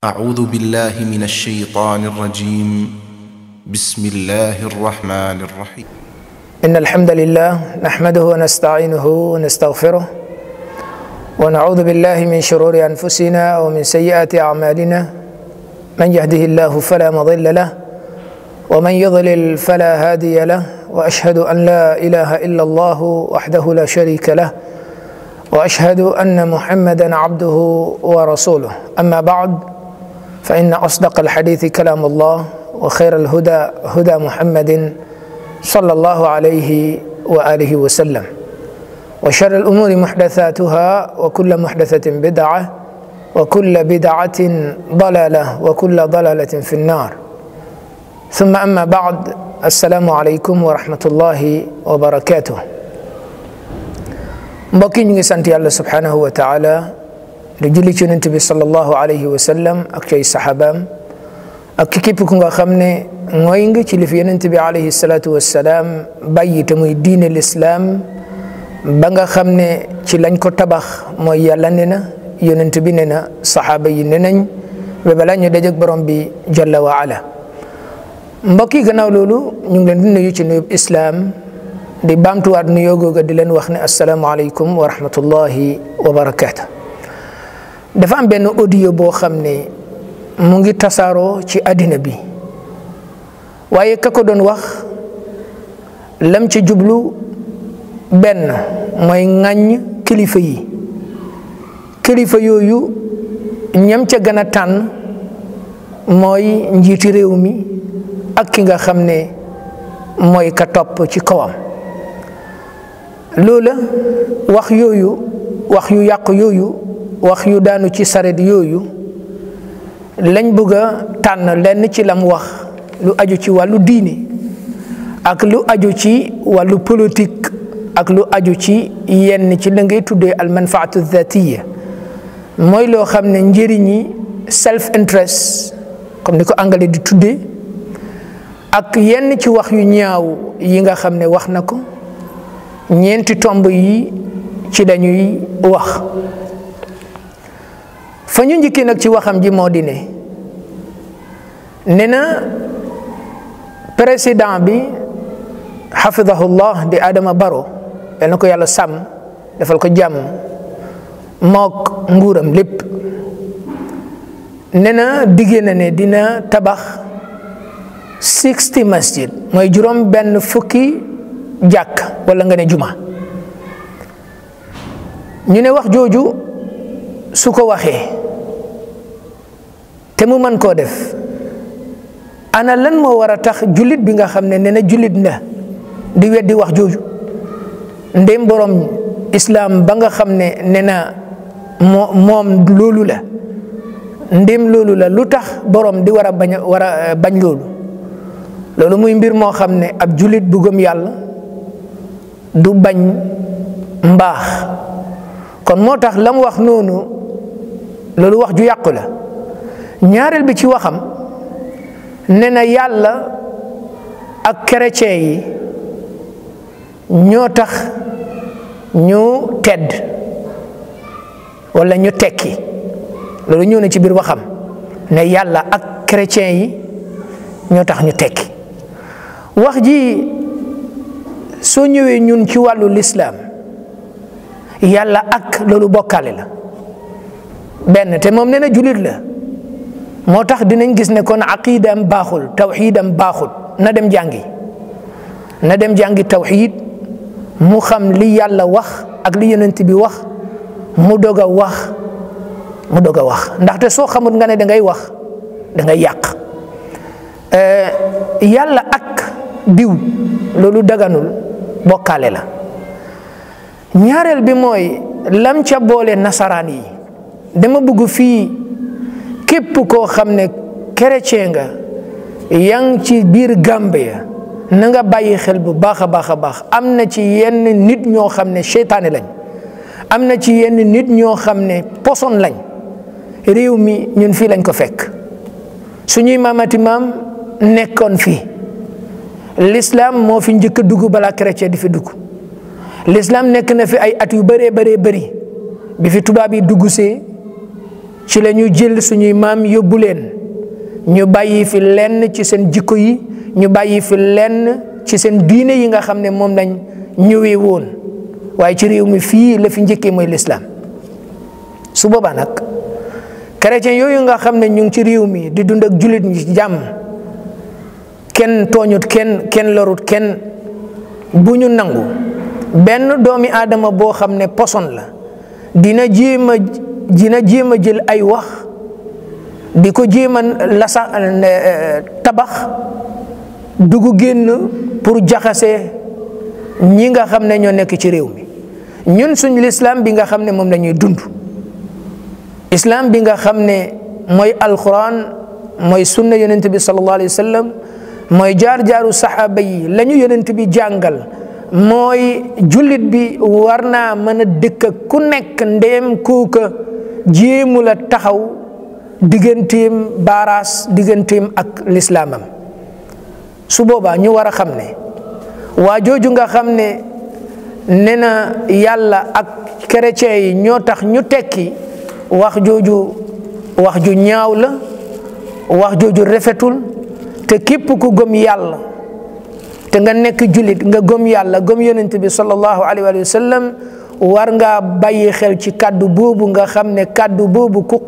أعوذ بالله من الشيطان الرجيم بسم الله الرحمن الرحيم إن الحمد لله نحمده ونستعينه ونستغفره ونعوذ بالله من شرور أنفسنا ومن سيئات أعمالنا من يهده الله فلا مضل له ومن يضلل فلا هادي له وأشهد أن لا إله إلا الله وحده لا شريك له وأشهد أن محمدا عبده ورسوله أما بعد فإن أصدق الحديث كلام الله وخير الهدى هدى محمد صلى الله عليه وآله وسلم وشر الأمور محدثاتها وكل محدثة بدعة وكل بدعة ضلالة وكل ضلالة في النار ثم أما بعد السلام عليكم ورحمة الله وبركاته mbokki ñu ngi sant yàlla subhanahu wa taala di julli ci yonent bi sallallahu alayhi wa sallam ak ci saxaabaam ak képp ku nga xam ne mooy nga ci li fi yonent bi alayhi salaatu wassalaam bàyyi te muy diine lislaam ba nga xam ne ci lañ ko tabax mooy yàlla ne na yonent bi ne na saxaaba yi ne nañ ba balaa ñu dajeg borom bi jalla wa ala mbokk yi gannaaw loolu ñu ngi leen di nuyu ci nuyub islaam di baamtuwaat nuyoo googa di leen wax ne asalaamaaleykum wa rahmatullahi wa barakaatu. dafa am benn audio boo xam ne mu ngi tasaaroo ci àddina bi waaye ka ko doon wax lam ci jublu benn mooy ŋàññ kilifa yi kilifa yooyu ñam ca gën a tànn mooy njiiti réew mi ak ki nga xam ne mooy ka topp ci kawam. loola wax yooyu wax yu yàq yooyu wax yu daanu ci saret yooyu lañ bëgg a tànn lenn ci lam wax lu aju ci wàllu diine ak lu aju ci wàllu politique ak lu aju ci yenn ci la ngay tuddee al manfaatu dhatiya mooy loo xam ne njëriñi self interest comme ni ko anglais di tuddee ak yenn ci wax yu ñaaw yi nga xam ne wax na ko ñeenti tomb yi ci dañuy wax fa ñu njëkkee nag ci waxam ji moo di ne na président bi xafidahullah di Adama Barrow yal na ko yàlla sàmm defal ko jàmm mook nguuram lépp ne na diggée na ne dina tabax 60 masjid mooy juróom benn fukki jàkk wala nga ne juma ñu ne wax jooju su ko waxee te mu mën koo def ana lan moo war a tax jullit bi nga xam ne nee na jullit na di weddi wax jooju ndéem borom islaam ba nga xam ne nee na moom loolu la ndéem loolu la lu tax borom di war a bañ loolu muy mbir moo xam ne ab jullit bu gëm yàlla du bañ mbaax kon moo tax la mu wax noonu loolu wax ju yàqu la ñaareel bi ci waxam ne na yàlla ak chrétien yi ñoo tax ñu tedd wala ñu tekki loolu ñëw na ci biir waxam ne yàlla ak chrétien yi ñoo tax ñu tekki wax ji soo ñëwee ñun ci wàllu lislaam yàlla ak loolu bokkaale la benn te moom nee na jullit la moo tax dinañ gis ne kon aqidam baaxul tawxiidam baaxul na dem jàngi tawxiid mu xam li yàlla wax ak li yonent bi wax mu doog a wax ndaxte soo xamut nga ne da ngay wax da ngay yàq yàlla ak diw loolu daganul bokkaale la ñaareel bi mooy lam ca boole nasaraan yi dama bëgg fii képp koo xam ne chrétien nga yang ci biir Gambia na nga bàyyi xel bu baax a baax am na ci yenn nit ñoo xam ne seytaane lañ am na ci yenn nit ñoo xam ne poson lañ réew mi ñun fii lañ ko fekk suñuy maamati maam nekkoon fii l'islam moo fi njëkk a dugg balaa chrétien di fi dugg l'islam nekk na fi ay at yu bëree bëri bi fi tubaab yi dugg see ci la ñu jël suñuy maam yóbbu leen ñu bàyyi fi lenn ci seen jikko yi, ñu bàyyi fi lenn ci seen diine yi nga xam ne moom lañ ñëwee woon. waaye ci réew mi fii la fi njëkkee mooy lislaam. su boobaa nag chrétien yooyu nga xam ne ñu ngi ci réew mi di dund ak jullit ñi ci jàmm, kenn tooñut kenn lorut kenn, bu ñu nangu benn doomi aadama boo xam ne poson la dina jéem a jël ay wax di ko jéem a tabax dugg génn pour jaxase ñi nga xam ne ñoo nekk ci réew mi. ñun suñ lislaam bi nga xam ne moom la ñuy dund, islam bi nga xam ne mooy alquran, mooy sunna yonent bi sallallahu alayhi wa sallam, mooy jaar-jaaru saxaaba yi la ñu yonent bi jàngal, mooy jullit bi war naa mën a dëkk ku nekk ndéem kooka jéemu la taxaw digganteem baaraas digganteem ak lislaamam. su boobaa ñu war a xam ne waa jooju nga xam ne nee na yàlla ak chrétien yi ñoo tax ñu tekki, wax jooju wax ju ñaaw la, wax jooju rafetul. te képp ku gëm yàlla te nga nekk jullit nga gëm yàlla gëm yonent bi sallallahu alayhi wa sallam, war ngaa bàyyi xel ci kàddu boobu nga xam ne kàddu boobu ku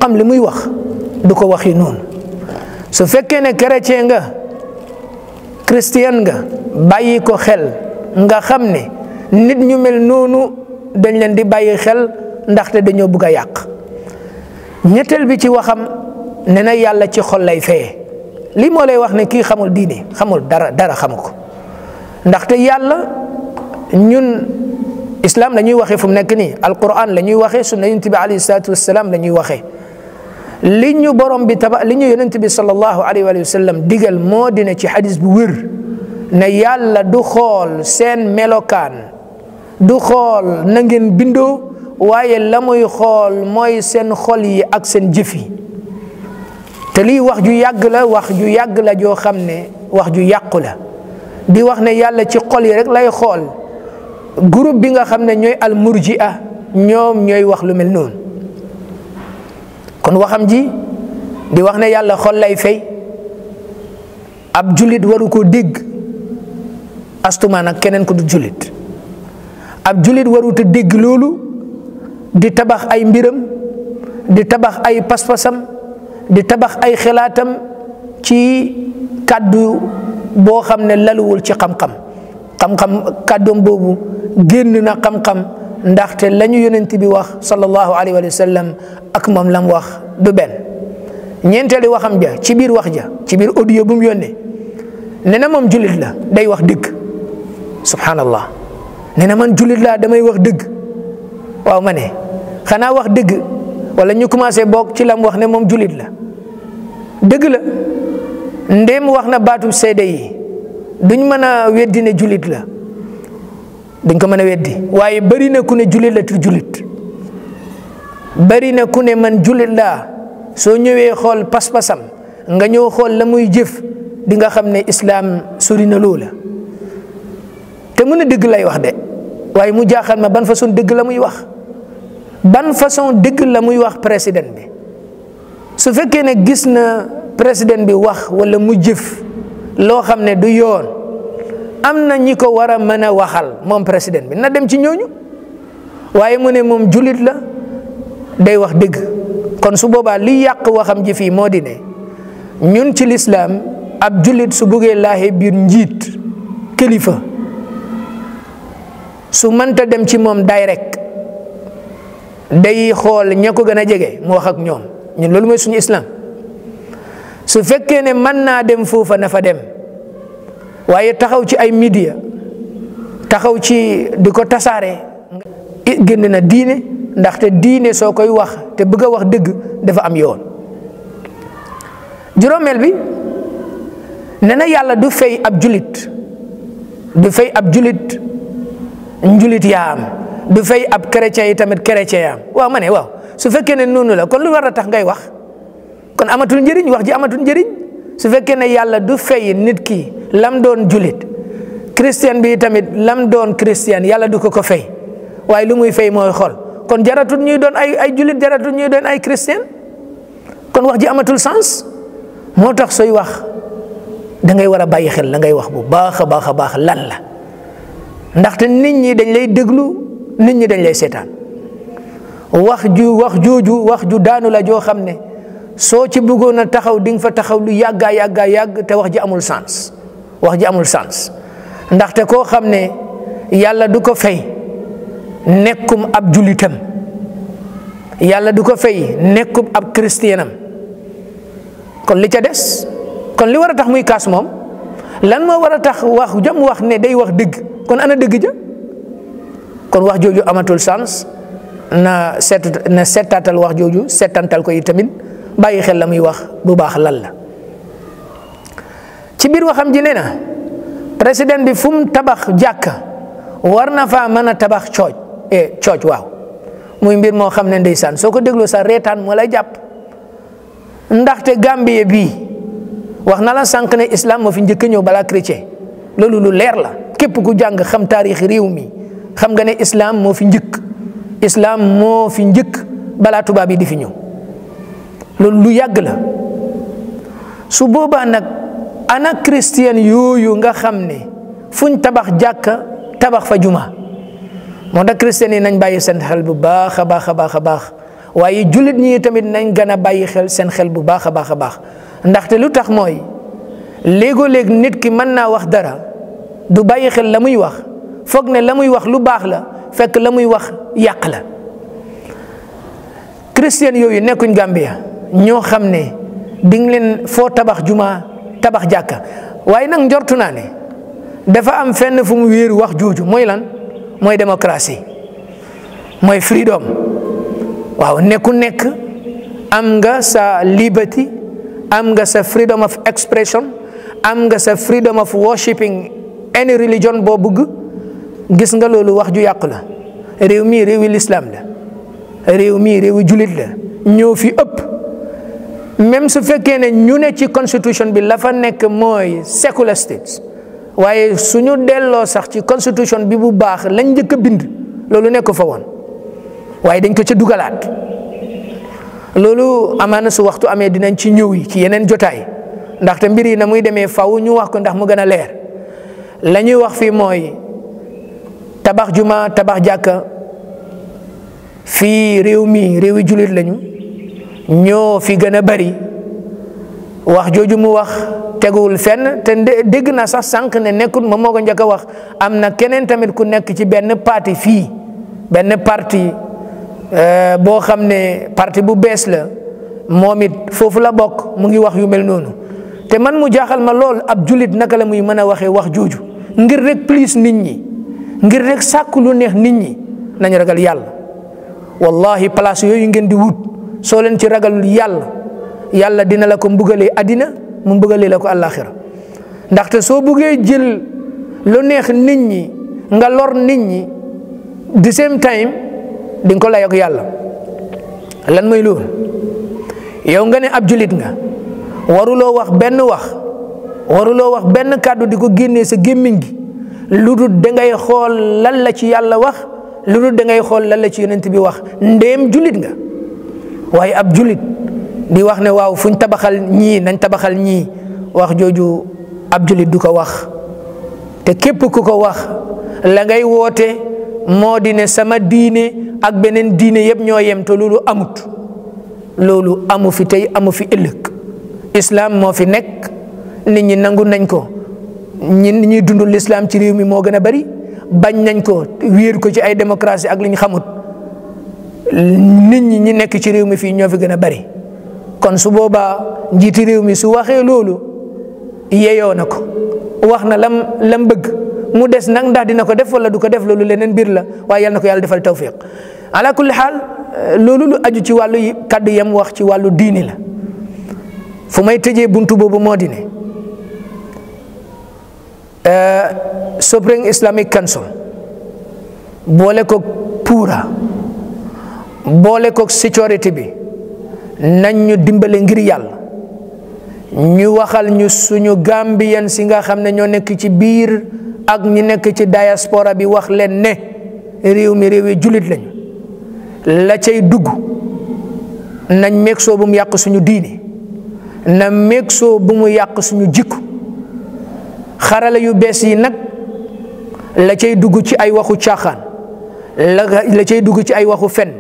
xam li muy wax du ko waxi noonu. su fekkee ne chrétien nga, chrétien nga, bàyyi ko xel nga xam ne nit ñu mel noonu dañ leen di bàyyi xel ndaxte dañoo bëgg a yàq. ñetteel bi ci waxam nee na yàlla ci xol lay feye. lii moo lay wax ne kii xamul diine, xamul dara xamu ko. ndaxte yàlla ñun islam la ñuy waxee fu mu nekk nii, alquran la ñuy waxee, sunna yonent bi alayhi salaatu wassalaam la ñuy waxee. li ñu borom bi li ñu yonent bi sallallahu alayhi wa sallam digal moo dina ci xadis bu wér ne yàlla du xool seen melokaan, du xool na ngeen bindoo, waaye la muy xool mooy seen xol yi ak seen jëf yi. te lii wax ju yàgg la joo xam ne wax ju yàqu la, di wax ne yàlla ci xol yi rek lay xool. groupe bi nga xam ne ñooy al murji'a ñoom ñooy wax lu mel noonu. kon waxam ji di wax ne yàlla xol lay fay, ab jullit waru ko dégg, astuma nag keneen ko du jullit. ab jullit warut a dégg loolu di tabax ay mbiram, di tabax ay pas-pasam, di tabax ay xalaatam ci kàddu boo xam ne laluwul ci xam-xam. kàddoom boobu génn na xam-xam, ndaxte la ñu yonent bi wax sallallahu alayhi wa sallam ak moom lam wax du benn. ñeenteeli waxam ja ci biir wax ja, ci biir audio bu mu yónnee, nee na moom jullit la, day wax dëgg. subhanallah, nee na man jullit laa, damay wax dëgg. waaw ma ne xanaa wax dëgg wala ñu commencé boog ci lam wax ne moom jullit la. dëgg la, ndéem wax na baatu seede yi duñ mën a weddi ne jullit la, duñ ko mën a weddi. waaye bari na ku ne jullit la te jullit, bari na ku ne man jullit laa, soo ñëwee xool pas-pasam nga ñëw xool la muy jëf di nga xam ne islaam sori na loola. te mu ne dëgg lay wax de, waaye mu jaaxal ma ban façon dëgg la muy wax. ban façon dëgg la muy wax président bi. su fekkee ne gis na président bi wax wala mu jëf loo xam ne du yoon, am na ñi ko war a mën a waxal moom président bi, na dem ci ñooñu. waaye mu ne moom jullit la, day wax dëgg. kon su boobaa li yàq waxam ji fii moo di ne ñun ci lislaam ab jullit su buggee laaxe biir njiit, kilifa, su mënta dem ci moom direct, day xool ña ko gën a jege mu wax ak ñoom. ñun loolu mooy suñu islam. su fekkee ne mën naa dem foofa na fa dem, waaye taxaw ci ay media, taxaw ci di ko tasaare, génn na diine. ndaxte diine soo koy wax te bëgg a wax dëgg dafa am yoon. juróomeel bi nee na yàlla du fay ab julit, du fay ab julit njulit yaam, du fay ab chrétien yi tamit chrétien yaam. waaw ma ne waaw, su fekkee ne noonu la kon lu war a tax ngay wax? kon amatul njëriñ, wax ji amatul njëriñ. su fekkee ne yàlla du fay nit ki lam doon julit, chrétien bi tamit lam doon chrétien yàlla du ko fay, waaye lu muy fay mooy xol. kon jaratul ñuy doon ay julit, jaratul ñuy doon ay chrétien, kon wax ji amatul sens. moo tax sooy wax da ngay war a bàyyi xel la ngay wax bu baax a baax lan la, ndaxte nit ñi dañ lay déglu, nit ñi dañ lay seetaan. wax ju daanu la joo xam ne soo ci bëggoon a taxaw di nga fa taxaw lu yàgg te wax ji amul sens. wax ji amul sens ndaxte koo xam ne yàlla du ko fay nekkum ab julitam, yàlla du ko fay nekkum ab chrétienam, kon li ca des, kon li war a tax muy kaas moom lan moo war a tax wax jam wax ne day wax dëgg, kon ana dëgg ja? kon wax jooju amatul sens. na seetaatal wax jooju, seetantal ko yi tamit, bàyyi xel la muy wax bu baax lan la. ci biir waxam ji nee na président bi fu mu tabax jàkka war na faa mën a tabax cooc waaw, muy mbir moo xam ne ndeysaan soo ko dégloo sa reetaan moo lay jàpp. ndaxte Gambie bii wax na la sànq ne islam moo fi njëkk a ñëw balaa chrétien, loolu lu leer la. képp ku jàng xam taarix réew mi xam nga ne islam moo fi njëkk, islam moo fi njëkk balaa tubaab yi di fi ñëw, loolu lu yàgg la. su boobaa nag ana chrétien yooyu nga xam ne fuñ tabax jàkka tabax fa juma? moo tax chrétien yi nañ bàyyi seen xel bu baax a baax, waaye jullit ñi tamit nañ gën a bàyyi xel seen xel bu baax a baax. ndaxte lu tax mooy léegoo-léeg nit ki mën naa wax dara du bàyyi xel la muy wax, foog ne la muy wax lu baax la, fekk la muy wax yàq la. chrétien yooyu nekkuñ Gambia ñoo xam ne di nga leen foo tabax juma tabax jàkka, waaye nag njortu naa ne dafa am fenn fu mu wéeru wax jooju. mooy lan? mooy démocratie, mooy freedom. waaw nekku nekk am nga sa liberty, am nga sa freedom of expression, am nga sa freedom of worshiping any religion boo bëgg. gis nga loolu wax ju yàqu la. réew mii réewi lislaam la, réew mii réewi julit la, ñoo fi ëpp. même su fekkee ne ñu ne ci constitution bi la fa nekk mooy secular states, waaye suñu delloo sax ci constitution bi bu baax lañ njëkk a bind, loolu nekk fa woon, waaye dañ ko ca dugalaat. loolu amaana su waxtu amee dinañ ci ñëw yi ci yeneen jotaay, ndaxte mbir yi na muy demee faw ñu wax ko ndax mu gën a leer. la ñuy wax fii mooy tabax juma tabax jàkka fii réew mi réewi julit lañu, ñoo fi gën a bari. wax jooju mu wax teguwul fenn, te dégg naa sax sànq ne nekkul moom moo ko njëkk a wax. am na keneen tamit ku nekk ci benn parti fii, benn parti boo xam ne parti bu bees la, moom it foofu la bokk, mu ngi wax yu mel noonu. te man mu jaaxal ma lool ab julit naka la muy mën a waxee wax jooju ngir rek plus nit ñi, ngir rek sàkku lu neex nit ñi. nañ ragal yàlla. wallahi place yooyu ngeen di wut soo leen ci ragalul yàlla dina la ko mbugalee àddina, mu mbugalee la ko àllaaxira. ndaxte soo buggee jël lu neex nit ñi nga lor nit ñi the same time di nga ko layoog yàlla. lan mooy loolu? yow nga ne ab julit nga, waruloo wax benn kàddu di ko génnee sa gémmiñ gi lu dul dangay xool lan la ci yàlla wax, lu dul dangay xool lan la ci yonent bi wax, ndéem julit nga. waaye ab julit di wax ne waaw fuñ tabaxal ñii nañ tabaxal ñii, wax jooju ab julit du ko wax. te képp ku ko wax la ngay woote moo di ne sama diine ak beneen diine yëpp ñoo yem, te loolu amut. loolu amu fi tey, amu fi ëllëg. islam moo fi nekk, nit ñi nangu nañ ko. ñuy dund l'islam ci réew mi moo gën a bari, bañ nañ ko wéer ko ci ay démocratie ak li ñu xamut. nit ñi nekk ci réew mi fii ñoo fi gën a bari. kon su boobaa njiiti réew mi su waxee loolu yeyoo na ko, wax na lam bëgg. mu des nag ndax dina ko def wala du ko def, loolu leneen mbir la, waaye yal na ko yàlla defal tawfiq. ala kulli xaal loolu lu aju ci wàllu kaddu yam wax ci wàllu diini la. fu may tëjee buntu boobu moo di ne Supreme Islamic Council boole ko puura, boole ko sécurité bi, nañ ñu dimbale ngir yàlla, ñu waxal ñu suñu Gambien si nga xam ne ñoo nekk ci biir ak ñi nekk ci diaspora bi, wax leen ne réew mi réewi julit lañu. la cay dugg nañ meeg bu mu yàq suñu diine, na meeg bu mu yàq suñu jikko. xarala yu bees yi nag la cay dugg ci ay waxu caaxaan, la cay dugg ci ay waxu fen,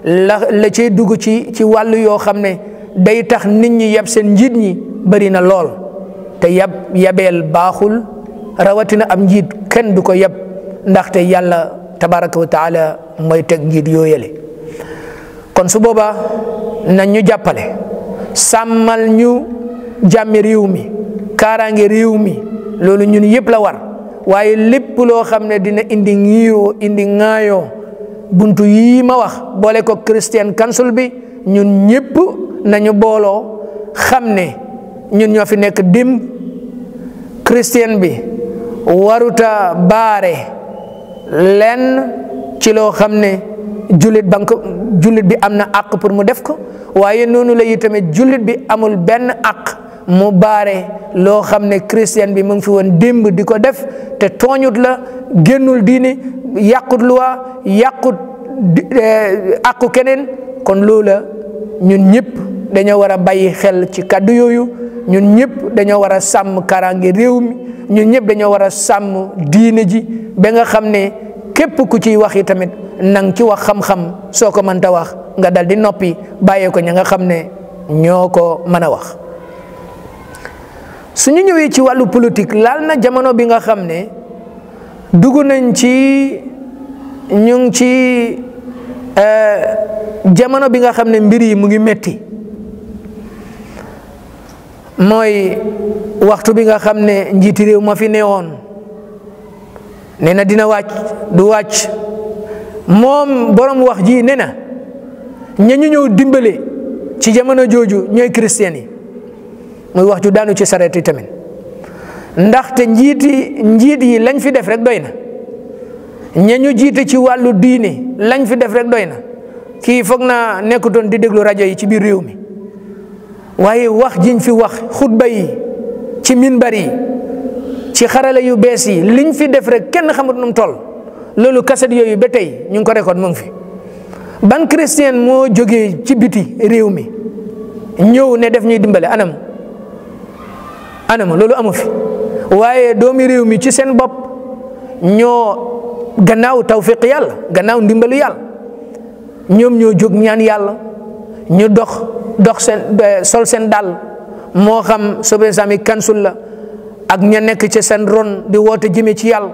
la cay dugg ci wàllu yoo xam ne day tax nit ñi yab seen njiit ñi bari na lool. te yabeel baaxul, rawatina am njiit kenn du ko yab, ndaxte yàlla tabaraka wa taala mooy teg njiit yooyale. kon su boobaa nañ ñu jàppale, sàmmal ñu jàmmi réew mi, kaaraange réew mi, loolu ñun yëpp la war. waaye lépp loo xam ne dina indi ngiiroo indi ŋaayoo, buntu yii ma wax boole ko Christian Council bi, ñun ñëpp nañu booloo xam ne ñun ñoo fi nekk dim. Christian bi waruta baare lenn ci loo xam ne jullit bi am na àq pour mu def ko, waaye noonu la itamit jullit bi amul benn àq mu baare loo xam ne Christian bi mu ngi fi woon démb di ko def te tooñut la, génnul diine, yàqut loi, yàqut àqu keneen. kon loola ñun ñëpp dañoo war a bàyyi xel ci kàddu yooyu. ñun ñëpp dañoo war a sàmm kaaraange réew mi, ñun ñëpp dañoo war a sàmm diine ji ba nga xam ne képp ku ciy wax yi tamit nang ci wax xam-xam, soo ko mënta wax nga dal di noppi bàyyee ko ña nga xam ne ñoo ko mën a wax. suñu ñëwee ci wàllu politique, laal na jamono bi nga xam ne dugg nañ ci, ñu ngi ci jamono bi nga xam ne mbir yi mu ngi metti. mooy waxtu bi nga xam ne njiiti réew ma fi newoon nee na dina wàcc du wàcc, moom borom wax ji nee na ña ñu ñëw dimbale ci jamono jooju ñooy chrétien yi. muy wax ju daanu ci sareet yi tamit, ndaxte njiit yi lañ fi def rek doy na. ña ñu jiite ci wàllu diine lañ fi def rek doy na. kii foog naa nekkutoon di déglu rajo yi ci biir réew mi, waaye wax jiñ fi wax, xutba yi ci minbar yi, ci xarala yu bees yi, liñ fi def rek kenn xamut nu mu toll. loolu kaset yooyu ba tey ñu ngi ko récolte mu ngi fi. ban chrétien moo jógee ci biti réew mi ñëw ne def ñuy dimbale? anam loolu amu fi. waaye doomi réew mi ci seen bopp ñoo gannaaw tawfiq yàlla, gannaaw ndimbalu yàlla, ñoom ñoo jóg ñaan yàlla, ñu dox seen sol seen dàll, moo xam Sobe Islamic Council la ak ña nekk ci seen ron di woote jëme ci yàlla,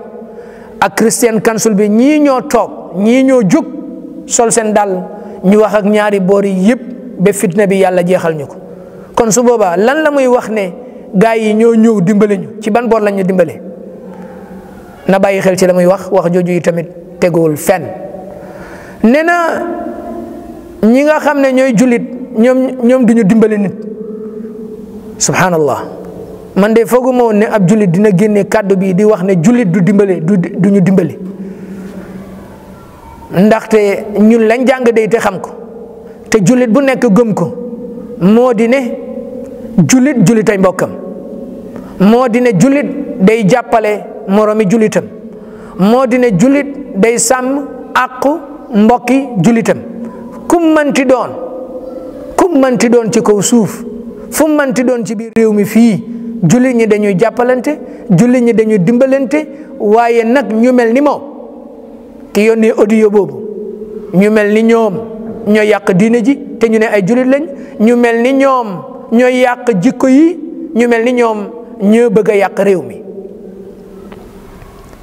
ak Christian Council bi, ñii ñoo toog, ñii ñoo jóg sol seen dàll, ñu wax ak ñaari boor yi yëpp ba fitna bi yàlla jeexal ñu ko. kon su boobaa lan la muy wax ne gaa yi ñoo ñëw dimbale ñu? ci ban boor lañ ñu dimbale? na bàyyi xel ci la muy wax jooju yi tamit teguwul fenn. nee na ñi nga xam ne ñooy jullit ñoom duñu dimbale nit. subhanallah, man de foogu ma woon ne ab jullit dina génne kàddu bi di wax ne jullit du ñu dimbale. ndaxte ñun lañ jàng day te xam ko, te jullit bu nekk gëm ko, moo di ne jullitay mbokkam, moo di ne jullit day jàppale moromi jullitam, moo di ne jullit day sàmm àqu mbokki jullitam. kum manti doon ci kaw suuf, fu manti doon ci biir réew mi fii, jullit ñi dañuy jàppalante, jullit ñi dañuy dimbalante. waaye nag ñu mel ni moom ki yónnee audio boobu, ñu mel ni ñoom ñoo yàq diine ji te ñu ne ay jullit lañ, ñu mel ni ñoom ñoo yàq jikko yi, ñu mel ni ñoom ñoo bëgg a yàq réew mi.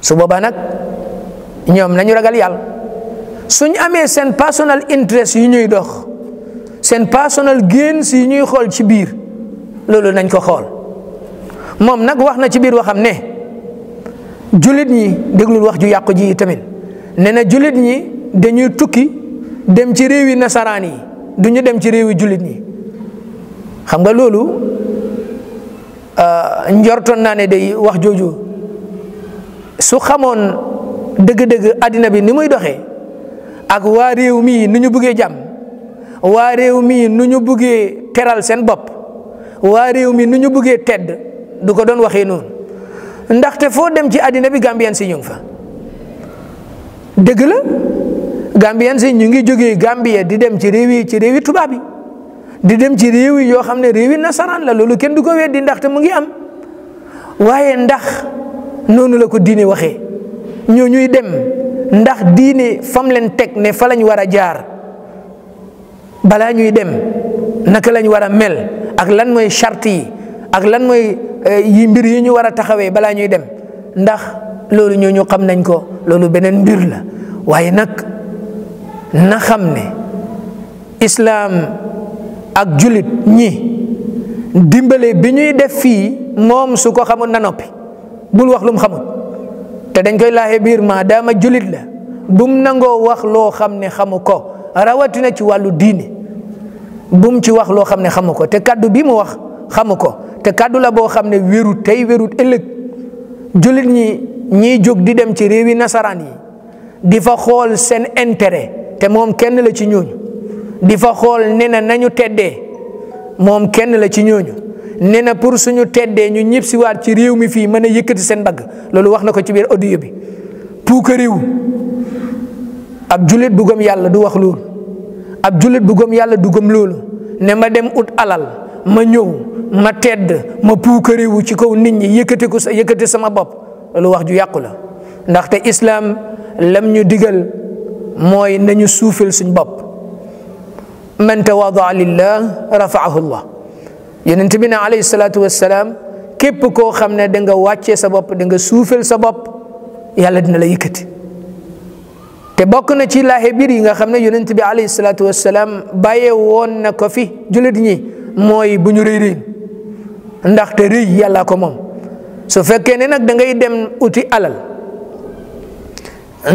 su boobaa nag ñoom nañu ragal yàlla. suñ amee seen personal interest yu ñuy dox, seen personal gains yi ñuy xool ci biir, loolu nañ ko xool. moom nag wax na ci biir waxam ne jullit ñi, déglul wax ju yàqu ji tamit, nee na jullit ñi dañuy tukki dem ci réewi nasaraan yi, du ñu dem ci réewi jullit ñi. xam nga loolu njortoon naa ne day wax jooju su xamoon dëgg-dëgg àddina bi ni muy doxee, ak waa réew mii nu ñu buggee jàmm, waa réew mii nu ñu buggee teral seen bopp, waa réew mi nu ñu buggee tedd, du ko doon waxee noonu. ndaxte foo dem ci àddina bi Gambien si ñu ngi fa. dëgg la Gambien si ñu ngi jógee Gambia di dem ci réewi tubaab yi di dem ci réew yi yoo xam ne réewi nasaraan la loolu kenn du ko weddi ndaxte mu ngi am waaye ndax noonu la ko diine waxee ñoo ñuy dem ndax diine fam leen teg ne fa lañ war a jaar balaa ñuy dem naka lañ war a mel ak lan mooy charte yi ak lan mooy yi mbir yi ñu war a taxawee balaa ñuy dem ndax loolu ñooñu xam nañ ko loolu beneen mbir la waaye nag na xam ne islaam ak julit ñi dimbale bi ñuy def fii moom su ko xamul na noppi bul wax lu mu xamul te dañ koy laaxe biir ma daama julit la bum nangoo wax loo xam ne xamu ko rawatina ci wàllu diine bum ci wax loo xam ne xamu ko te kaddu bi mu wax xamu ko te kaddu la boo xam ne wérut tey wérut ëllëg julit ñiy jóg di dem ci réewi nasaraan yi di fa xool seen intérêt te moom kenn la ci ñooñu di fa xool ne na nañu teddee moom kenn la ci ñooñu ne na pour suñu teddee ñu ñib siwaat ci réew mi fii mën a yëkkati seen bagg loolu wax na ko ci biir audio bi puuka réew ab julit bu gëm yàlla du wax loolu ab julit bu gëm yàlla du gëm loolu ne ma dem ut alal ma ñëw ma tedd ma puuka réew ci kaw nit ñi yëkkati sama bopp loolu wax ju yàqu la ndaxte islam lam ñu digal mooy nañu suufel suñ bopp man tawadaa lillah rafaahu llah yonent bi ne alayhi salaatu wassalaam képp koo xam ne da nga wàccee sa bopp da nga suufel sa bopp yàlla dina la yëkkati te bokk na ci laaxe biir yi nga xam ne yonent bi alayhi salaatu wassalaam bàyyee woon na ko fi julit ñi mooy bu ñu rëy ndaxte rëy yàlla ko moom su fekkee ne nag da ngay dem uti alal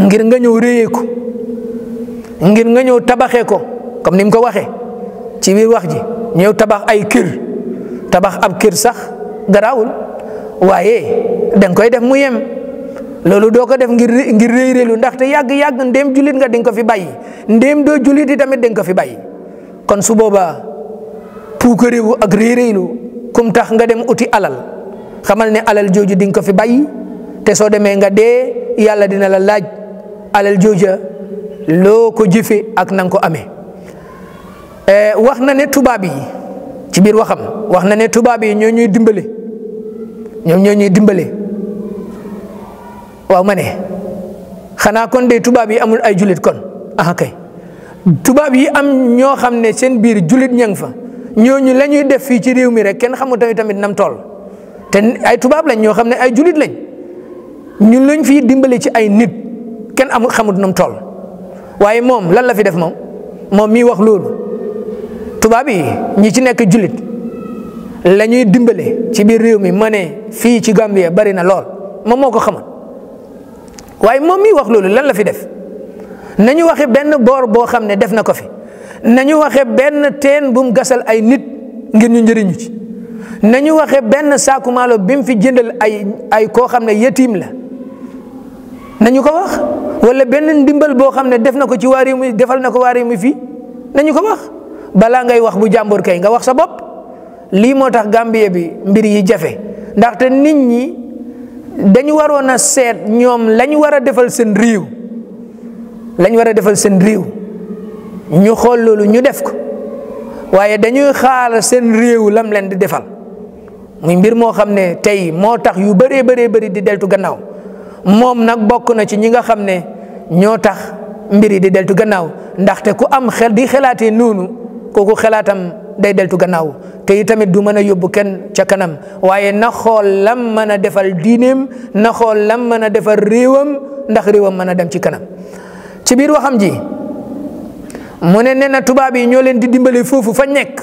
ngir nga ñëw réyee ko ngir nga ñëw tabaxee ko comme ni mu ko waxee ci biir wax ji ñëw tabax ay kër tabax ab kër sax garaawul waaye danga koy def mu yem loolu doo ko def ngir réyréelu ndaxte yàgg-yàgg ndéem julit nga dinga ko fi bàyyi ndéem doo julit yi tamit dinga ko fi bàyyi kon su boobaa puukaréewu ak réyréelu kum tax nga dem uti alal xamal ne alal jooju dinga ko fi bàyyi te soo demee nga dee yàlla dina la laaj alal jooja loo ko jëfe ak nanga ko amee wax na ne tubaab yi ci biir waxam wax na ne tubaab yi ñoo ñuy dimbale ñoom ñoo ñuy dimbale waaw ma ne xanaa kon de tubaab yi amul ay julit kon ah kay tubaab yi am ñoo xam ne seen biir julit ñang fa ñooñu la ñuy def fii ci réew mi rek kenn xamul tamit nam toll te ay tubaab lañ ñoo xam ne ay julit lañ ñun lañ fii dimbale ci ay nit kenn amul xamut nam toll waaye moom lan la fi def moom mii wax loolu tubaab yi ñi ci nekk julit la ñuy dimbale ci biir réew mi ma ne fii ci Gambia bari na lool moom moo ko xamoon waaye moom mii wax loolu lan la fi def nañu waxe benn boor boo xam ne def na ko fi nañu waxe benn teen bu mu gasal ay nit ngir ñu njëriñu ci nañu waxe benn saaku maalo bi mu fi jëndal ay koo xam ne yatiim la nañu ko wax wala benn ndimbal boo xam ne def na ko ci waa réew mi defal na ko waa réew mi fii nañu ko wax balaa ngay wax bu jàmbur kay nga wax sa bopp lii moo tax Gambie bi mbir yi jafe ndaxte nit ñi dañu waroon a seet ñoom lañu war a defal seen réew lañu war a defal seen réew ñu xool loolu ñu def ko waaye dañuy xaar seen réew lam leen di defal muy mbir moo xam ne tey moo tax yu bëree bëri di deltu gannaaw moom nag bokk na ci ñi nga xam ne ñoo tax mbir yi di deltu gannaaw ndaxte ku am xel di xelaatee noonu kooku xelaatam day deltu gannaaw te itamit du mën a yóbbu kenn ca kanam waaye na xool lam mën a defal diineem na xool lam mën a defal réewam ndax réewam mën a dem ci kanam ci biir waxam ji mu ne nee na tubaab yi ñoo leen di dimbale foofu fa nekk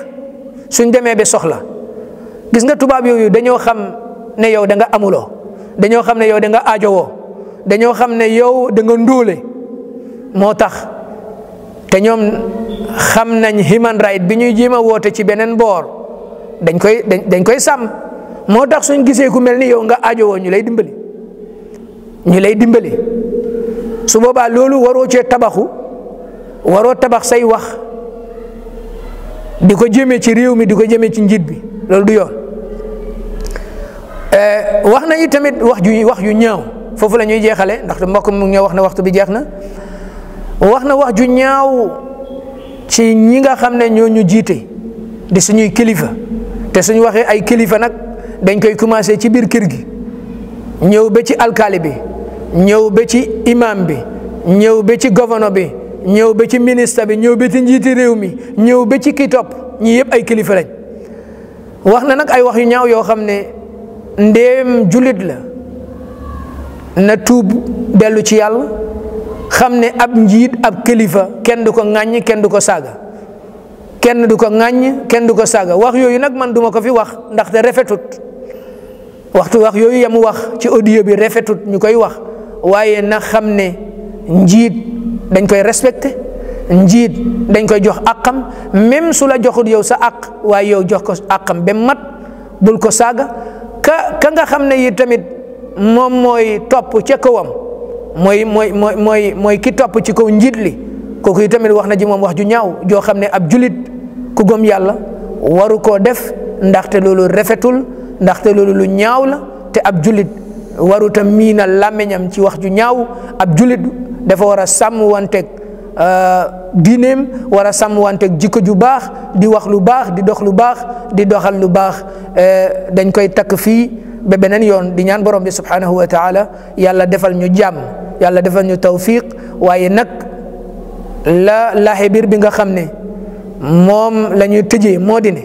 suñ demee ba soxla gis nga tubaab yooyu dañoo xam ne yow da nga amuloo dañoo xam ne yow da nga aajowoo dañoo xam ne yow da nga ndóole moo tax te ñoom xam nañ human right bi ñuy jéem a woote ci beneen boor dañ koy sàmm moo tax suñ gisee ku mel ni yow nga aajowoo ñu lay dimbali su boobaa loolu waroo cee tabaxu waroo tabax say wax di ko jëmee ci réew mi di ko jëmee ci njiit bi loolu du yoon wax na tamit wax yu ñaaw foofu la ñuy jeexale ndax mbokk mu ngi wax na waxtu bi jeex na wax na wax ju ñaaw ci ñi nga xam ne ñoo ñu jiite di suñuy kilifa te suñu waxee ay kilifa nag dañ koy commencé ci biir kër gi ñëw ba ci alkaali bi ñëw ba ci imam bi ñëw ba ci gouverneur bi ñëw ba ci ministre bi ñëw ba ci njiiti réew mi ñëw ba ci ki topp ñi yëpp ay kilifa lañ. wax na nag ay wax yu ñaaw yoo xam ne ndéem jullit la na tuub dellu ci yàlla xam ne ab njiit ab kilifa kenn du ko ŋàññ kenn du ko saaga kenn du ko ŋàññ kenn du ko saaga wax yooyu nag man duma ko fi wax ndaxte rafetut wax yooyu yamu wax ci audio bi rafetut ñu koy wax waaye na xam ne njiit dañ koy respecté njiit dañ koy jox àqam même su la joxut yow sa àq waaye yow jox ko àqam ba mat bul ko saaga ka nga xam ne yi tamit moom mooy topp ca kawam mooy ki topp ci kaw njiit li kooku yi tamit wax na ji moom wax ju ñaaw joo xam ne ab julit ku gëm yàlla waru koo def ndaxte loolu rafetul ndaxte loolu lu ñaaw la te ab julit waruta miinal làmmiñam ci wax ju ñaaw ab julit dafa war a sàmm wanteeg diineem war a sàmm wanteeg jikko ju baax di wax lu baax di dox lu baax di doxal lu baax dañ koy takk fii ba beneen yoon di ñaan borom bi subhanahu wa taala yàlla defal ñu jàmm yàlla defal ñu tawfiq waaye nag laaxe biir bi nga xam ne moom la ñuy tëjee moo di ne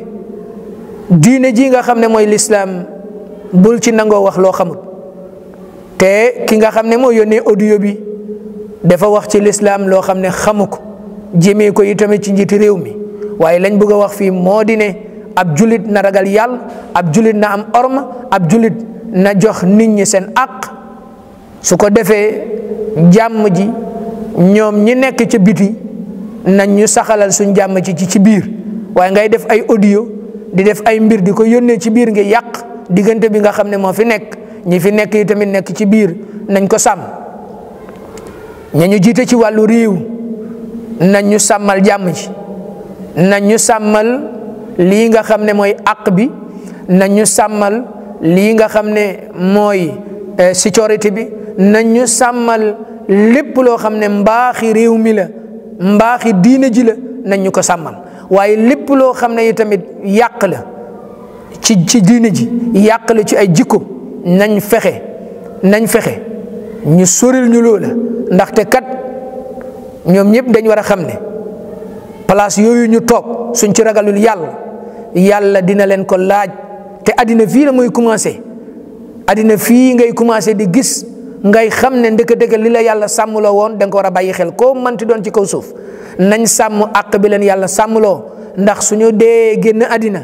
diine ji nga xam ne mooy lislaam bul ci nangoo wax loo xamut te ki nga xam ne moo yónnee audio bi dafa wax ci lislaam loo xam ne xamu ko jëmee ko itamit ci njiiti réew mi waaye lañ bëgg a wax fii moo di ne ab julit na ragal yàlla ab julit na am orma ab julit na jox nit ñi seen àq su ko defee jàmm ji ñoom ñi nekk ca biti nañ ñu saxalal suñ jàmm ci biir waaye ngay def ay audio di def ay mbir di ko yónnee ci biir nga yàq diggante bi nga xam ne moo fi nekk ñi fi nekk yi tamit nekk ci biir nañ ko sàmm ña ñu jiite ci wàllu réew nañ ñu sàmmal jàmm ji nañ ñu sàmmal lii nga xam ne mooy àq bi nañ ñu sàmmal lii nga xam ne mooy sécurité bi nañ ñu sàmmal lépp loo xam ne mbaaxi réew mi la mbaaxi diine ji la nañ ñu ko sàmmal waaye lépp loo xam ne tamit yàq la ci diine ji yàq la ci ay jikko nañ fexe ñu soril ñu loola ndaxte kat ñoom ñëpp dañ war a xam ne place yooyu ñu toog suñ ci ragalul yàlla dina leen ko laaj te addina fii la muy commencé addina fii ngay commencé di gis ngay xam ne ndëkk-dëkk li la yàlla sàmmloo woon da nga ko war a bàyyi xel koo mënti doon ci kaw suuf nañ sàmm àq bi leen yàlla sàmmloo ndax suñu dee génn addina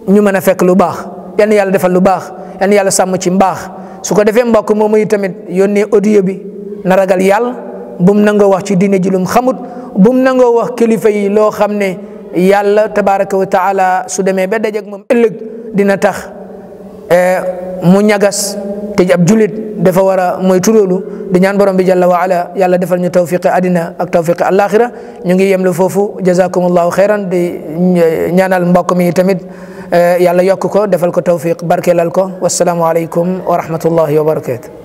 ñu mën a fekk lu baax yal na yàlla defal lu baax yal na yàlla sàmm ci mbaax su ko defee mbokk moomu yi tamit yónnee audio bi na ragal yàlla bum nangoo wax ci diine ji lum xamut bum nangoo wax kilifa yi loo xam ne yàlla tabaraka wa taala su demee ba dajeek moom ëllëg dina tax mu ñagas te ab julit dafa war a moytu loolu di ñaan borom bi jalla wa ala yàlla defal ñu tawfiqi adina ak tawfiqi alaxira ñu ngi yemlu foofu jazakumullahu xeyran di ñaanal mbokk mi tamit yàlla yokk ko defal ko tawfiq barkeelal ko wassalaamu aleykum wa rahmatullahi wa barakatuh